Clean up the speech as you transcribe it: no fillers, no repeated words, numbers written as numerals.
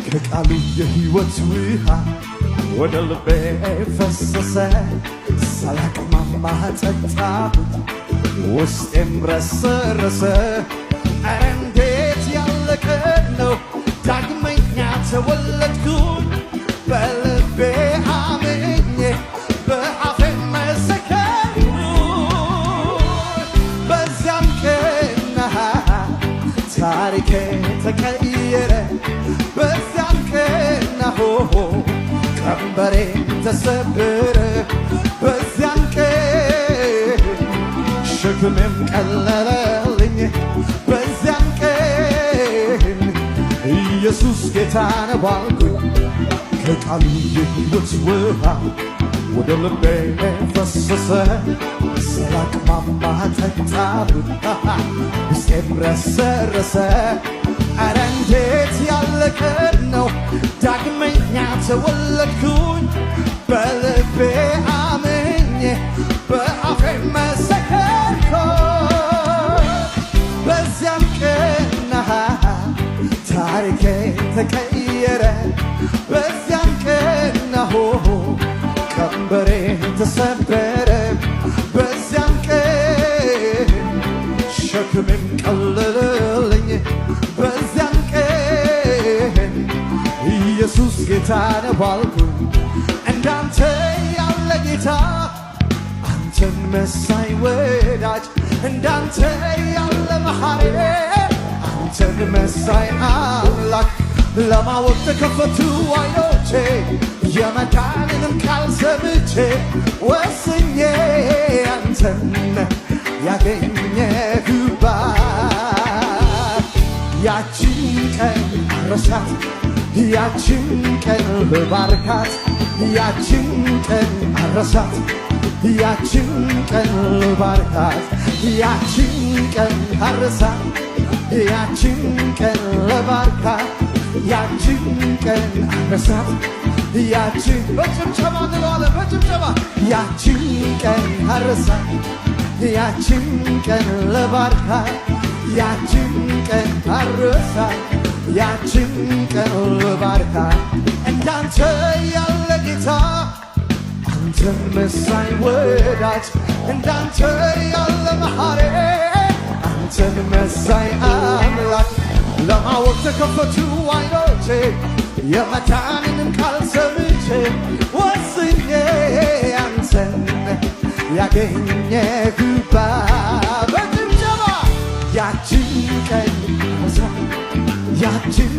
ከቃሉ የሕይወት ውሃ ወደ ልቤ ፈሰሰ። ሳላቅማማ ጠጣሁት ውስጤም ረሰረሰ። ኧረ እንዴት ያለ ቀን ነው! ዳግመኛ ተወለድኩኝ በልቤ አምኜ በአፌ መሰከርኩኝ። በዚያም ቀን ታሪኬ ተቀየረ። በዚያም ቀን ቀንበሬ ተሰበረ። በዚያም ቀን ሸክሜም ቀለለልኝ። በዚያም ቀን ኢየሱስ ጌታ ነው አልኩኝ። ከቃሉ የሕይወት ውሃ ወደ ልቤ ፈሰሰ። ሳላቅማማ ጠጣሁት ውስጤም ረሰረሰ። ኧረ እንዴት ያለ ቀን ነው! ዳግመኛ ተወለድኩኝ በልቤ አምኜ በአፌ መሰከርኩኝ። በዚያም ቀን ታሪኬ ተቀየረ። በዚያም ቀን ቀንበሬ ተሰበረ። በዚያም ቀን ሸክሜም ቀለለልኝ። በዚያም ቀን ኢየሱስ ጌታ ነው አልኩኝ። እንዳንተ ያለ ጌታ፣ አንተን መሳይ ወዳጅ፣ እንዳንተ ያለ መሐሪ፣ አንተን መሳይ አምላክ ለማወቅ ተከፈቱ ዓይኖቼ። የመዳንንም ቃል ሰምቼ ወስኜ አንተን ያገኘሁባት ያችን ቀን አረሳት። ያችን ቀን ልባርካት። ያችን ቀን አረሳት። ያችን ቀን ልባርካት። ያችን ቀን አረሳት። ያችን ቀን ልባርካት። ያችን ቀን አረሳት። ያችን በጭብጨባ እንለዋለን፣ በጭብጨባ ያችን ቀን አረሳት። ያችን ቀን ልባርካት። ያችን ቀን አረሳት። ያችን ቀን ልባርካት። እንዳንተ ያለ ጌታ፣ አንተን መሳይ ወዳጅ፣ እንዳንተ ያለ መሐሪ፣ አንተን መሳይ አምላክ ለማወቅ ተከፈቱ ዓይኖቼ። የመዳንንም ቃል ሰምቼ ወስኜ አንተን ያገኘሁባት በጭብጨባ ያችን ቀን ያችን